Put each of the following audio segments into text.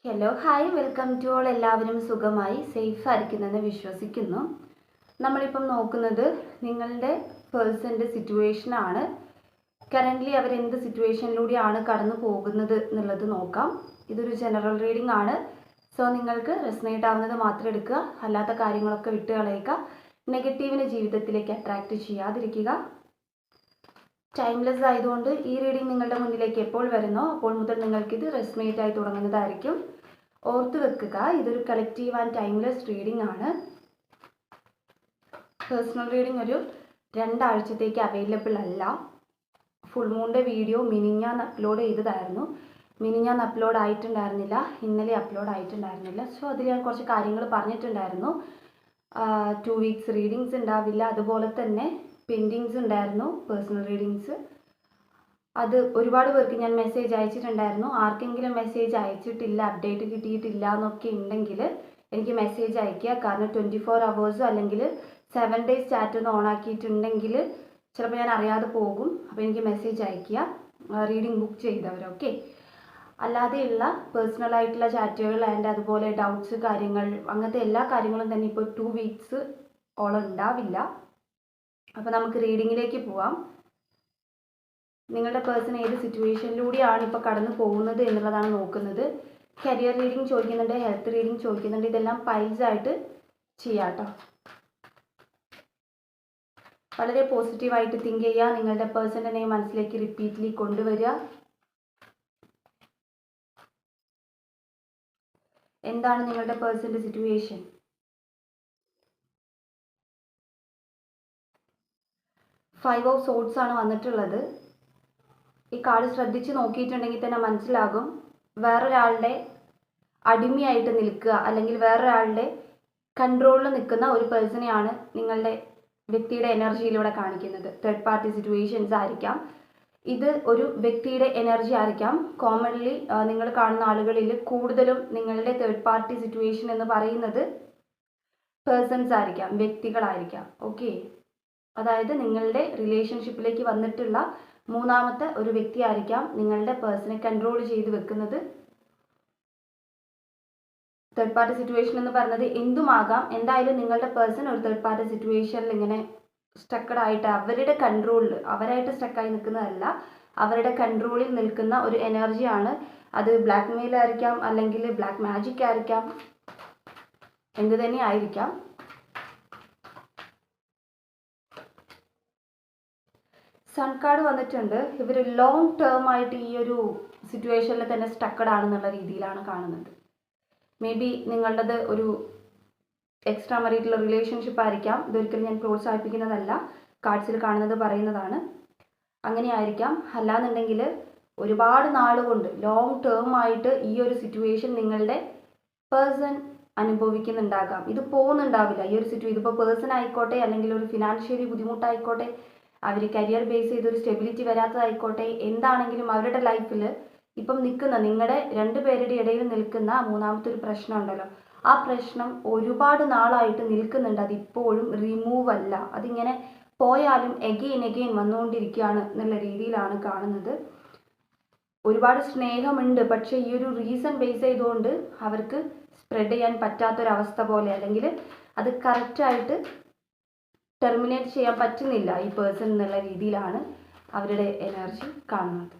Hello hi welcome to all. എല്ലാവരും സുഖമായി safe ആയിരിക്കുന്നെന്ന് വിശ്വസിക്കുന്നു. നമ്മളിപ്പം നോക്കുന്നത് നിങ്ങളുടെ പേഴ്സൻ്റെ സിറ്റുവേഷനാണ്. കറൻ്റ്ലി അവരെന്ത് സിറ്റുവേഷനിലൂടെയാണ് കടന്നു പോകുന്നത് എന്നുള്ളത് നോക്കാം. ഇതൊരു ജനറൽ റീഡിംഗ് ആണ്. സോ നിങ്ങൾക്ക് റെസനേറ്റ് ആവുന്നത് മാത്രം എടുക്കുക, അല്ലാത്ത കാര്യങ്ങളൊക്കെ വിട്ട് കളയുക. നെഗറ്റീവിനെ ജീവിതത്തിലേക്ക് അട്രാക്റ്റ് ചെയ്യാതിരിക്കുക. ടൈംലെസ് ആയതുകൊണ്ട് ഈ റീഡിംഗ് നിങ്ങളുടെ മുന്നിലേക്ക് എപ്പോൾ വരുന്നോ അപ്പോൾ മുതൽ നിങ്ങൾക്കിത് റെസനേറ്റ് ആയി തുടങ്ങുന്നതായിരിക്കും. ഓർത്ത് വെക്കുക, ഇതൊരു കളക്റ്റീവ് ആൻഡ് ടൈംലെസ് റീഡിംഗ് ആണ്. പേഴ്സണൽ റീഡിംഗ് ഒരു 2 ആഴ്ചത്തേക്ക് അവൈലബിൾ അല്ല. ഫുൾ മൂണിൻ്റെ വീഡിയോ മിനിഞ്ഞാന്ന് അപ്ലോഡ് ചെയ്തതായിരുന്നു. മിനിഞ്ഞാന്ന് അപ്ലോഡ് ആയിട്ടുണ്ടായിരുന്നില്ല, ഇന്നലെ അപ്ലോഡ് ആയിട്ടുണ്ടായിരുന്നില്ല. സോ അതിൽ ഞാൻ കുറച്ച് കാര്യങ്ങൾ പറഞ്ഞിട്ടുണ്ടായിരുന്നു. 2 വീക്സ് റീഡിങ്സ് ഉണ്ടാവില്ല, അതുപോലെ തന്നെ പെൻഡിങ്സ് ഉണ്ടായിരുന്നു പേഴ്സണൽ റീഡിങ്സ്. അത് ഒരുപാട് പേർക്ക് ഞാൻ മെസ്സേജ് അയച്ചിട്ടുണ്ടായിരുന്നു. ആർക്കെങ്കിലും മെസ്സേജ് അയച്ചിട്ടില്ല, അപ്ഡേറ്റ് കിട്ടിയിട്ടില്ല എന്നൊക്കെ ഉണ്ടെങ്കിൽ എനിക്ക് മെസ്സേജ് അയയ്ക്കുക. കാരണം 24 hours അല്ലെങ്കിൽ 7 days ചാറ്റ് ഒന്ന് ഓൺ ആക്കിയിട്ടുണ്ടെങ്കിൽ ചിലപ്പോൾ ഞാൻ അറിയാതെ പോകും. അപ്പോൾ എനിക്ക് മെസ്സേജ് അയയ്ക്കുക, റീഡിംഗ് ബുക്ക് ചെയ്തവരൊക്കെ. അല്ലാതെയുള്ള പേഴ്സണലായിട്ടുള്ള ചാറ്റുകൾ ആൻഡ് അതുപോലെ ഡൗട്ട്സ് കാര്യങ്ങൾ അങ്ങനത്തെ എല്ലാ കാര്യങ്ങളും തന്നെ ഇപ്പോൾ 2 വീക്സ് ഓളം ഉണ്ടാവില്ല. അപ്പോൾ നമുക്ക് റീഡിങ്ങിലേക്ക് പോവാം. നിങ്ങളുടെ പേഴ്സൺ ഏത് സിറ്റുവേഷനിലൂടെയാണ് ഇപ്പോൾ കടന്നു പോകുന്നത് എന്നുള്ളതാണ് നോക്കുന്നത്. കരിയർ റീഡിംഗ് ചോദിക്കുന്നുണ്ട്, ഹെൽത്ത് റീഡിംഗ് ചോദിക്കുന്നുണ്ട്. ഇതെല്ലാം പൈൽസ് ആയിട്ട് ചെയ്യാം കേട്ടോ. വളരെ പോസിറ്റീവായിട്ട് തിങ്ക് ചെയ്യുക. നിങ്ങളുടെ പേഴ്സൻ്റെ നെയിം മനസ്സിലേക്ക് റിപ്പീറ്റ്ലി കൊണ്ടുവരിക. എന്താണ് നിങ്ങളുടെ പേഴ്സൻ്റെ സിറ്റുവേഷൻ? ഫൈവ് ഓഫ് സോർഡ്സ് ആണ് വന്നിട്ടുള്ളത്. ഈ കാർഡ് ശ്രദ്ധിച്ച് നോക്കിയിട്ടുണ്ടെങ്കിൽ തന്നെ മനസ്സിലാകും, വേറൊരാളുടെ അടിമയായിട്ട് നിൽക്കുക അല്ലെങ്കിൽ വേറൊരാളുടെ കൺട്രോളിൽ നിൽക്കുന്ന ഒരു പേഴ്സണെയാണ് നിങ്ങളുടെ വ്യക്തിയുടെ എനർജിയിലൂടെ കാണിക്കുന്നത്. തേർഡ് പാർട്ടി സിറ്റുവേഷൻസ് ആയിരിക്കാം. ഇത് ഒരു വ്യക്തിയുടെ എനർജി ആയിരിക്കാം. കോമൺലി നിങ്ങൾ കാണുന്ന ആളുകളിൽ കൂടുതലും നിങ്ങളുടെ തേർഡ് പാർട്ടി സിറ്റുവേഷൻ എന്ന് പറയുന്നത് പേഴ്സൺസ് ആയിരിക്കാം, വ്യക്തികളായിരിക്കാം. ഓക്കെ, അതായത് നിങ്ങളുടെ റിലേഷൻഷിപ്പിലേക്ക് വന്നിട്ടുള്ള മൂന്നാമത്തെ ഒരു വ്യക്തി ആയിരിക്കാം നിങ്ങളുടെ പേഴ്സണെ കൺട്രോൾ ചെയ്ത് വെക്കുന്നത്. തേർഡ് പാർട്ടി സിറ്റുവേഷൻ എന്ന് പറയുന്നത് എന്തുമാകാം. എന്തായാലും നിങ്ങളുടെ പേഴ്സൺ ഒരു തേർഡ് പാർട്ടി സിറ്റുവേഷനിൽ ഇങ്ങനെ സ്റ്റക്കഡ് ആയിട്ട് അവരുടെ കൺട്രോളിൽ, അവരായിട്ട് സ്റ്റക്കായി നിൽക്കുന്നതല്ല, അവരുടെ കൺട്രോളിൽ നിൽക്കുന്ന ഒരു എനർജിയാണ്. അത് ബ്ലാക്ക് മെയിൽ ആയിരിക്കാം, അല്ലെങ്കിൽ ബ്ലാക്ക് മാജിക് ആയിരിക്കാം, എന്ത് തന്നെ ആയിരിക്കാം. സൺ കാർഡ് വന്നിട്ടുണ്ട്. ഇവർ ലോങ് ടേം ആയിട്ട് ഈ ഒരു സിറ്റുവേഷനിൽ തന്നെ സ്റ്റക്കഡ് ആണെന്നുള്ള രീതിയിലാണ് കാണുന്നത്. മേ ബി നിങ്ങളുടേത് ഒരു എക്സ്ട്രാ മരീറ്റുള്ള റിലേഷൻഷിപ്പ് ആയിരിക്കാം. ഇതൊരിക്കലും ഞാൻ പ്രോത്സാഹിപ്പിക്കുന്നതല്ല, കാർഡ്സിൽ കാണുന്നത് പറയുന്നതാണ്. അങ്ങനെ ആയിരിക്കാം. അല്ലാന്നുണ്ടെങ്കിൽ ഒരുപാട് നാളുകൊണ്ട് ലോങ് ടേം ആയിട്ട് ഈ ഒരു സിറ്റുവേഷൻ നിങ്ങളുടെ പേഴ്സൺ അനുഭവിക്കുന്നുണ്ടാകാം. ഇത് പോകുന്നുണ്ടാവില്ല ഈ ഒരു സിറ്റുവേഷൻ. ഇതിപ്പോൾ പേഴ്സൺ ആയിക്കോട്ടെ, അല്ലെങ്കിൽ ഒരു ഫിനാൻഷ്യലി ബുദ്ധിമുട്ടായിക്കോട്ടെ, അവർ കരിയർ ബേസ് ചെയ്തൊരു സ്റ്റെബിലിറ്റി വരാത്തതായിക്കോട്ടെ, എന്താണെങ്കിലും അവരുടെ ലൈഫിൽ ഇപ്പം നിൽക്കുന്ന നിങ്ങളുടെ 2 പേരുടെ ഇടയിൽ നിൽക്കുന്ന മൂന്നാമത്തെ ഒരു പ്രശ്നം ഉണ്ടല്ലോ, ആ പ്രശ്നം ഒരുപാട് നാളായിട്ട് നിൽക്കുന്നുണ്ട്. അതിപ്പോഴും റിമൂവ് അല്ല, അതിങ്ങനെ പോയാലും എഗെയിൻ വന്നുകൊണ്ടിരിക്കുകയാണ് എന്നുള്ള രീതിയിലാണ് കാണുന്നത്. ഒരുപാട് സ്നേഹമുണ്ട്, പക്ഷേ ഈ ഒരു റീസൺ ബേസ് ചെയ്തുകൊണ്ട് അവർക്ക് സ്പ്രെഡ് ചെയ്യാൻ പറ്റാത്തൊരവസ്ഥ പോലെ, അല്ലെങ്കിൽ അത് കറക്റ്റായിട്ട് ടെർമിനേറ്റ് ചെയ്യാൻ പറ്റുന്നില്ല ഈ പേഴ്സൺ എന്നുള്ള രീതിയിലാണ് അവരുടെ എനർജി കാണുന്നത്.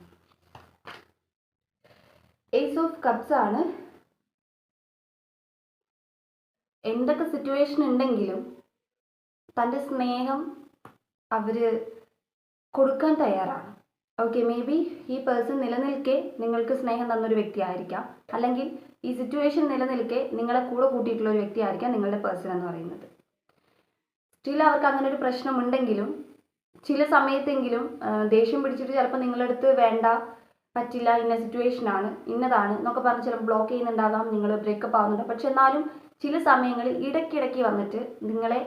ഏസ് ഓഫ് കപ്സ് ആണ്. എന്തൊക്കെ സിറ്റുവേഷൻ ഉണ്ടെങ്കിലും തൻ്റെ സ്നേഹം അവർ കൊടുക്കാൻ തയ്യാറാണ്. ഓക്കെ, മേ ബി ഈ പേഴ്സൺ നിലനിൽക്കെ നിങ്ങൾക്ക് സ്നേഹം തന്നൊരു വ്യക്തി ആയിരിക്കാം, അല്ലെങ്കിൽ ഈ സിറ്റുവേഷൻ നിലനിൽക്കെ നിങ്ങളെ കൂടെ കൂട്ടിയിട്ടുള്ള ഒരു വ്യക്തി ആയിരിക്കാം നിങ്ങളുടെ പേഴ്സൺ എന്ന് പറയുന്നത്. സ്റ്റിൽ അവർക്ക് അങ്ങനെ ഒരു പ്രശ്നമുണ്ടെങ്കിലും ചില സമയത്തെങ്കിലും ദേഷ്യം പിടിച്ചിട്ട് ചിലപ്പോൾ നിങ്ങളടുത്ത് വേണ്ട, പറ്റില്ല, ഇന്ന സിറ്റുവേഷനാണ്, ഇന്നതാണ് എന്നൊക്കെ പറഞ്ഞ് ചിലപ്പോൾ ബ്ലോക്ക് ചെയ്യുന്നുണ്ടാകാം, നിങ്ങൾ ബ്രേക്കപ്പ് ആവുന്നുണ്ട്. പക്ഷെ എന്നാലും ചില സമയങ്ങളിൽ ഇടയ്ക്കിടയ്ക്ക് വന്നിട്ട് നിങ്ങളെ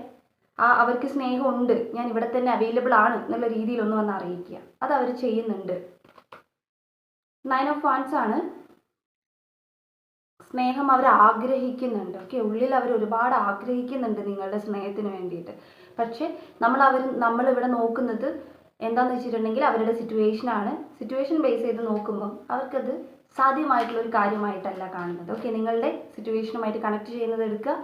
അവർക്ക് സ്നേഹമുണ്ട്, ഞാൻ ഇവിടെ തന്നെ അവൈലബിൾ ആണ് എന്നുള്ള രീതിയിലൊന്ന് വന്ന് അറിയിക്കുക. അത് അവർ ചെയ്യുന്നുണ്ട്. 9 of Wands ആണ്. സ്നേഹം അവർ ആഗ്രഹിക്കുന്നുണ്ട്. ഓക്കെ, ഉള്ളിൽ അവർ ഒരുപാട് ആഗ്രഹിക്കുന്നുണ്ട് നിങ്ങളുടെ സ്നേഹത്തിന് വേണ്ടിയിട്ട്. പക്ഷേ നമ്മളിവിടെ നോക്കുന്നത് എന്താണെന്ന് വെച്ചിട്ടുണ്ടെങ്കിൽ അവരുടെ സിറ്റുവേഷനാണ്. സിറ്റുവേഷൻ ബേസ് ചെയ്ത് നോക്കുമ്പം അവർക്കത് സാധ്യമായിട്ടുള്ള ഒരു കാര്യമായിട്ടല്ല കാണുന്നത്. ഓക്കെ, നിങ്ങളുടെ സിറ്റുവേഷനുമായിട്ട് കണക്ട് ചെയ്യുന്നത് എടുക്കുക.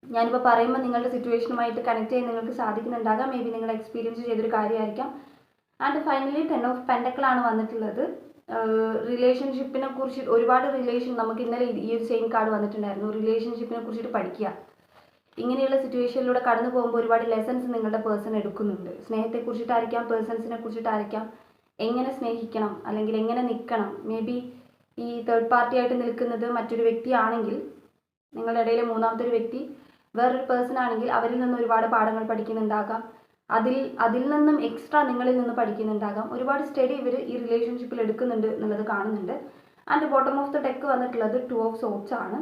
ഞാനിപ്പോൾ പറയുമ്പോൾ നിങ്ങളുടെ സിറ്റുവേഷനുമായിട്ട് കണക്ട് ചെയ്യാൻ നിങ്ങൾക്ക് സാധിക്കുന്നുണ്ടാകാം. മേ ബി നിങ്ങൾ എക്സ്പീരിയൻസ് ചെയ്തൊരു കാര്യമായിരിക്കാം. ആൻഡ് ഫൈനലി 10 ഓഫ് പെൻഡക്കിളാണ് വന്നിട്ടുള്ളത്. റിലേഷൻഷിപ്പിനെ കുറിച്ച് ഒരുപാട് നമുക്ക് ഇന്നലെ ഈ ഒരു സെയിം കാർഡ് വന്നിട്ടുണ്ടായിരുന്നു. റിലേഷൻഷിപ്പിനെ കുറിച്ചിട്ട് പഠിക്കുക. ഇങ്ങനെയുള്ള സിറ്റുവേഷനിലൂടെ കടന്നു പോകുമ്പോൾ ഒരുപാട് ലെസൺസ് നിങ്ങളുടെ പേഴ്സൺ എടുക്കുന്നുണ്ട്. സ്നേഹത്തെക്കുറിച്ചിട്ടായിരിക്കാം, പേഴ്സൺസിനെ കുറിച്ചിട്ടായിരിക്കാം. എങ്ങനെ സ്നേഹിക്കണം അല്ലെങ്കിൽ എങ്ങനെ നിൽക്കണം. മേ ബി ഈ തേർഡ് പാർട്ടി ആയിട്ട് നിൽക്കുന്നത് മറ്റൊരു വ്യക്തിയാണെങ്കിൽ, നിങ്ങളുടെ ഇടയിലെ മൂന്നാമത്തെ ഒരു വ്യക്തി വേറൊരു പേഴ്സൺ ആണെങ്കിൽ അവരിൽ നിന്ന് ഒരുപാട് പാഠങ്ങൾ പഠിക്കുന്നുണ്ടാകാം. അതിൽ നിന്നും എക്സ്ട്രാ നിങ്ങളിൽ നിന്ന് പഠിക്കുന്നുണ്ടാകാം. ഒരുപാട് സ്റ്റഡി ഇവർ ഈ റിലേഷൻഷിപ്പിൽ എടുക്കുന്നുണ്ട് എന്നുള്ളത് കാണുന്നുണ്ട്. And bottom of the deck വന്നിട്ടുള്ളത് 2 ഓഫ് സോർഡ്സ് ആണ്.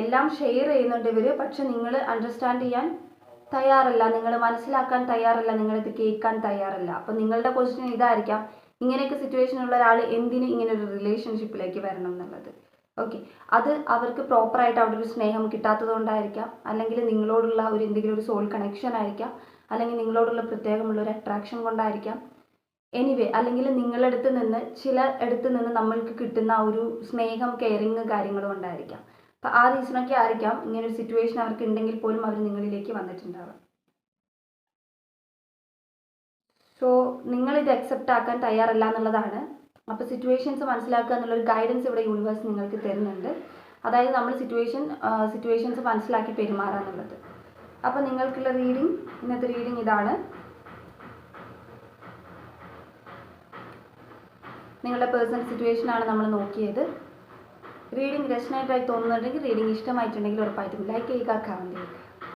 എല്ലാം ഷെയർ ചെയ്യുന്നുണ്ട് ഇവർ. പക്ഷെ നിങ്ങൾ അണ്ടർസ്റ്റാൻഡ് ചെയ്യാൻ തയ്യാറല്ല, നിങ്ങൾ മനസ്സിലാക്കാൻ തയ്യാറല്ല, നിങ്ങളിത് കേൾക്കാൻ തയ്യാറല്ല. അപ്പം നിങ്ങളുടെ ക്വസ്റ്റ്യൻ ഇതായിരിക്കാം, ഇങ്ങനെയൊക്കെ സിറ്റുവേഷനുള്ള ഒരാൾ എന്തിന് ഇങ്ങനെ ഒരു റിലേഷൻഷിപ്പിലേക്ക് വരണം എന്നുള്ളത്. ഓക്കെ, അത് അവർക്ക് പ്രോപ്പറായിട്ട് അവിടെ ഒരു സ്നേഹം കിട്ടാത്തത് കൊണ്ടായിരിക്കാം, അല്ലെങ്കിൽ നിങ്ങളോടുള്ള ഒരു എന്തെങ്കിലും ഒരു സോൾ കണക്ഷൻ ആയിരിക്കാം, അല്ലെങ്കിൽ നിങ്ങളോടുള്ള പ്രത്യേകമുള്ള ഒരു അട്രാക്ഷൻ കൊണ്ടായിരിക്കാം. എനിവേ, അല്ലെങ്കിൽ നിങ്ങളടുത്ത് നിന്ന് ചില അടുത്ത് നിന്ന് നമ്മൾക്ക് കിട്ടുന്ന ഒരു സ്നേഹം, കെയറിങ് കാര്യങ്ങൾ കൊണ്ടായിരിക്കാം. അപ്പം ആ റീസണൊക്കെ ആയിരിക്കാം ഇങ്ങനൊരു സിറ്റുവേഷൻ അവർക്ക് ഉണ്ടെങ്കിൽ പോലും അവർ നിങ്ങളിലേക്ക് വന്നിട്ടുണ്ടാവുക. സോ നിങ്ങളിത് അക്സെപ്റ്റ് ആക്കാൻ തയ്യാറല്ല എന്നുള്ളതാണ്. അപ്പോൾ സിറ്റുവേഷൻസ് മനസ്സിലാക്കുക എന്നുള്ളൊരു ഗൈഡൻസ് ഇവിടെ യൂണിവേഴ്സ് നിങ്ങൾക്ക് തരുന്നുണ്ട്. അതായത് നമ്മൾ സിറ്റുവേഷൻസ് മനസ്സിലാക്കി പെരുമാറുക എന്നുള്ളത്. അപ്പോൾ നിങ്ങൾക്കുള്ള റീഡിങ്, ഇന്നത്തെ റീഡിങ് ഇതാണ്. നിങ്ങളുടെ പേഴ്സണൽ സിറ്റുവേഷനാണ് നമ്മൾ നോക്കിയത്. റീഡിങ് റെസനേറ്റ് ആയി തോന്നുന്നുണ്ടെങ്കിൽ, റീഡിങ് ഇഷ്ടമായിട്ടുണ്ടെങ്കിൽ ഉറപ്പായിട്ടും ലൈക്ക് ചെയ്യുക, കമൻറ്റ് ചെയ്യുക.